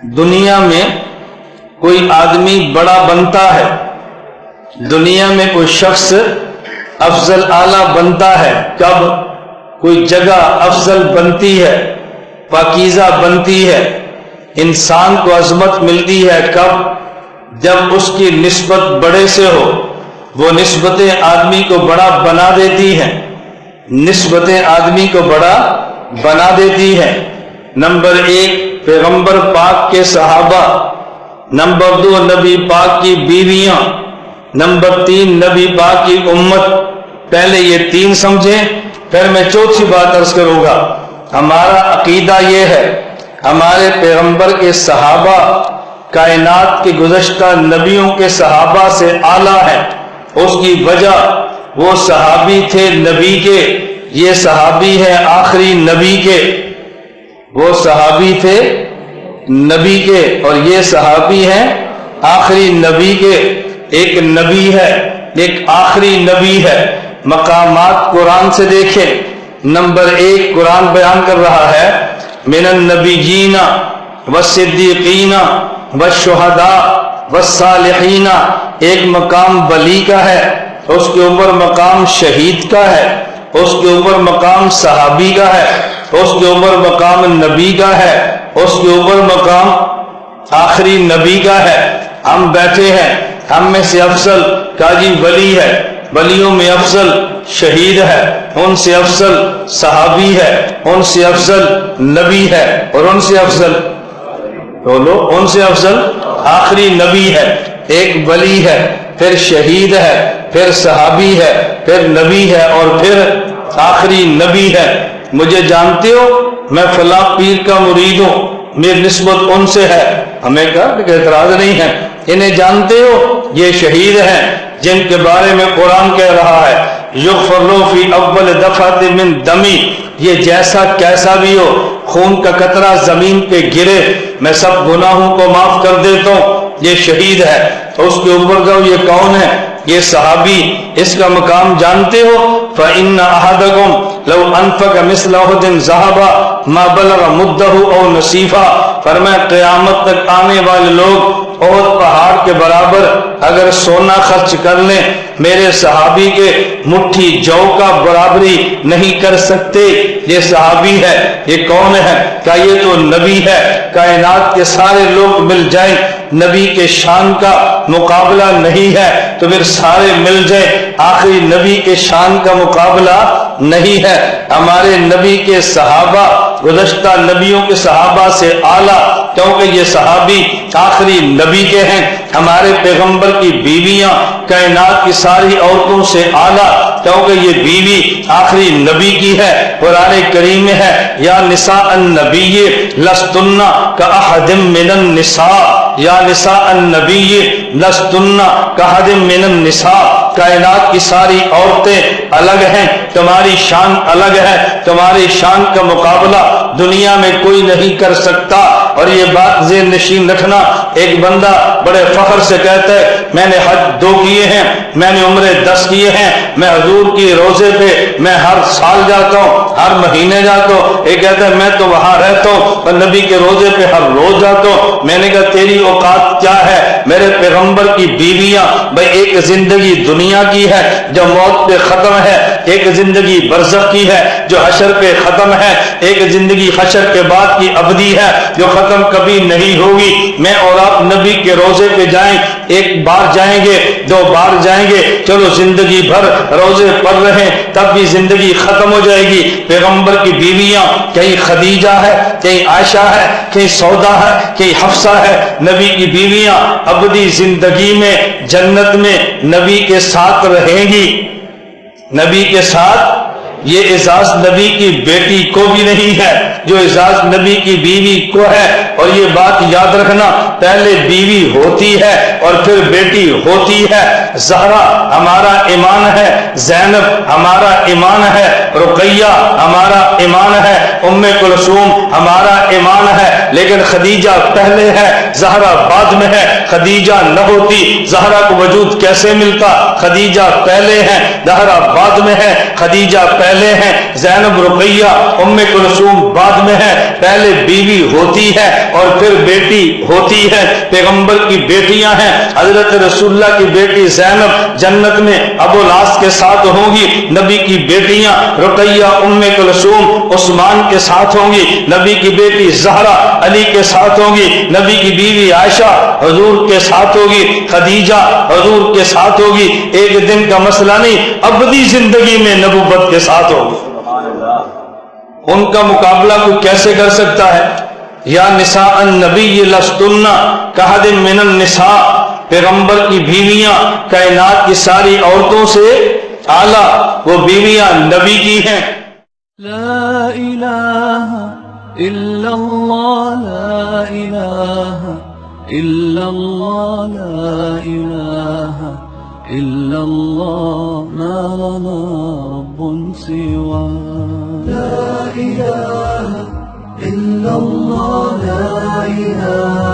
دنیا میں کوئی آدمی بڑا بنتا ہے، دنیا میں کوئی شخص افضل اعلیٰ بنتا ہے، کب کوئی جگہ افضل بنتی ہے، پاکیزہ بنتی ہے، انسان کو عظمت ملتی ہے، کب جب اس کی نسبت بڑے سے ہو۔ وہ نسبتیں آدمی کو بڑا بنا دیتی ہیں، نسبتیں آدمی کو بڑا بنا دیتی ہیں۔ نمبر 1 پیغمبر پاک کے صحابہ، نمبر 2 نبی پاک کی بیویاں، نمبر 3 نبی پاک کی امت۔ پہلے یہ 3 سمجھیں، پھر میں چوتھی بات عرض کروں گا۔ ہمارا عقیدہ یہ ہے، ہمارے پیغمبر کے صحابہ کائنات کے گزشتہ نبیوں کے صحابہ سے اعلیٰ ہیں۔ اس کی وجہ وہ صحابی تھے نبی کے، یہ صحابی ہیں آخری نبی کے۔ وہ صحابی تھے نبی کے اور یہ صحابی ہیں آخری نبی کے۔ ایک نبی ہے، ایک آخری نبی ہے۔ مقامات قرآن سے دیکھیں۔ نمبر 1 قرآن بیان کر رہا ہے من النبیین والصدیقین والشہداء والصالحین۔ ایک مقام ولی کا ہے، اس کے اوپر مقام شہید کا ہے، اس کے اوپر مقام صحابی کا ہے، اس کے اوپر مقام نبی کا ہے، اس کے اوپر مقام آخری نبی کا ہے۔ ہم بیٹھے ہیں، ہم میں سے افضل قاضی ولی ہے، ولیوں میں افضل شہید ہے، ان سے افضل صحابی ہے، ان سے افضل نبی ہے، اور ان سے افضل بولو، ان سے افضل آخری نبی ہے۔ ایک ولی ہے، پھر شہید ہے، پھر صحابی ہے، پھر نبی ہے، اور پھر آخری نبی ہے۔ مجھے جانتے ہو، میں فلاں پیر کا مرید ہوں، میری نسبت ان سے ہے، ہمیں کا اعتراض نہیں ہے۔ انہیں جانتے ہو، یہ شہید ہیں جن کے بارے میں قرآن کہہ رہا ہے یغفر لہ فی اول دفعۃ من دمی، یہ جیسا کیسا بھی ہو، خون کا قطرہ زمین پہ گرے میں سب گناہوں کو معاف کر دیتا ہوں۔ یہ شہید ہے۔ اس کے اوپر کا یہ کون ہے؟ یہ صحابی۔ اس کا مقام جانتے ہو؟ فإن أحدكم لو أنفق مثل أحد ذهبا ما بلغ مده أو نصيفا۔ فرمایا قیامت تک آنے والے لوگ احد پہاڑ کے برابر اگر سونا خرچ کر لیں، میرے صحابی کے مٹھی جو کا برابری نہیں کر سکتے۔ یہ صحابی ہے۔ یہ کون ہے؟ کہ یہ تو نبی ہے۔ کائنات کے سارے لوگ مل جائیں، نبی کے شان کا مقابلہ نہیں ہے، تو پھر سارے مل جائیں، آخری نبی کے شان کا مقابلہ نہیں ہے۔ ہمارے نبی کے صحابہ گزشتہ نبیوں کے صحابہ سے اعلیٰ، کیونکہ یہ صحابی آخری نبی کے ہیں۔ ہمارے پیغمبر کی بیویاں کائنات کی ساری عورتوں سے اعلیٰ، کیونکہ یہ بیوی آخری نبی کی ہے۔ قرآن کریم میں ہے یا نساء النبی لستن کاحد من النساء، یا نساء النبی لستن کاحد من النساء۔ کائنات کی ساری عورتیں الگ ہیں، تمہاری شان الگ ہے، تمہاری شان کا مقابلہ دنیا میں کوئی نہیں کر سکتا۔ اور یہ بات ذہن نشین رکھنا، ایک بندہ بڑے فخر سے کہتا ہے میں نے حج 2 کیے ہیں، میں نے عمرے 10 کیے ہیں، میں حضور کی روزے پہ میں ہر سال جاتا ہوں، ہر مہینے جاتا ہوں۔ ایک کہتا ہے میں تو وہاں رہتا ہوں اور نبی کے روزے پہ ہر روز جاتا ہوں۔ میں نے کہا تیری اوقات کیا ہے؟ میرے پیغمبر کی بیویاں بھائی ایک زندگی دنیا کی ہے جو موت پہ ختم ہے، ایک زندگی برزخ کی ہے جو حشر پہ ختم ہے، ایک زندگی حشر کے بعد کی ابدی ہے جو ختم کبھی نہیں ہوگی۔ میں اور آپ نبی کے روزے پہ جائیں، ایک بار جائیں گے، 2 بار جائیں گے، چلو زندگی بھر روزے پڑھ رہے ہیں تب بھی زندگی ختم ہو جائے گی۔ پیغمبر کی بیویاں کہیں خدیجہ ہے، کہیں عائشہ ہے، کہیں سودا ہے، کہیں حفصہ ہے۔ نبی کی بیویاں ابدی زندگی میں جنت میں نبی کے ساتھ رہیں گی، نبی کے ساتھ۔ یہ اعزاز نبی کی بیٹی کو بھی نہیں ہے جو اعزاز نبی کی بیوی کو ہے۔ اور یہ بات یاد رکھنا پہلے بیوی ہوتی ہے اور پھر بیٹی ہوتی ہے۔ زہرا ہمارا ایمان ہے، زینب ہمارا ایمان ہے، رقیہ ہمارا ایمان ہے، ام کلثوم ہمارا ایمان ہے، لیکن خدیجہ پہلے ہے، زہرا بعد میں ہے۔ خدیجہ نہ ہوتی زہرا کو وجود کیسے ملتا؟ خدیجہ پہلے ہیں، زہرا بعد میں ہے، خدیجہ پہلے ہیں، زینب رقیہ ام کلثوم بعد میں ہے۔ پہلے بیوی ہوتی ہے اور پھر بیٹی ہوتی ہے۔ پیغمبر کی بیٹیاں ہیں، حضرت رسول اللہ کی بیٹی زینب جنت میں ابو العاص کے ساتھ ہوں گی، نبی کی بیٹیاں رقیہ ام کلثوم عثمان کے ساتھ ہوں گی، نبی کی بیٹی زہرا علی کے ساتھ ہوں گی، نبی کی بیوی عائشہ حضور کے ساتھ ہوگی، خدیجہ حضور کے ساتھ ہوگی۔ ایک دن کا مسئلہ نہیں، ابدی زندگی میں نبوت کے ساتھ ہوگی۔ ان کا مقابلہ کوئی کیسے کر سکتا ہے؟ یا نساء النبی لستن کاحد من النساء، پیغمبر کی بیویاں کائنات کی ساری عورتوں سے اعلیٰ، وہ بیویاں نبی کی ہیں۔ لا الہ الا اللہ، لا الہ الا اللہ، لا الہ الا اللہ، ما لنا رب سوا۔ لا الہ الا اللہ، لا الہ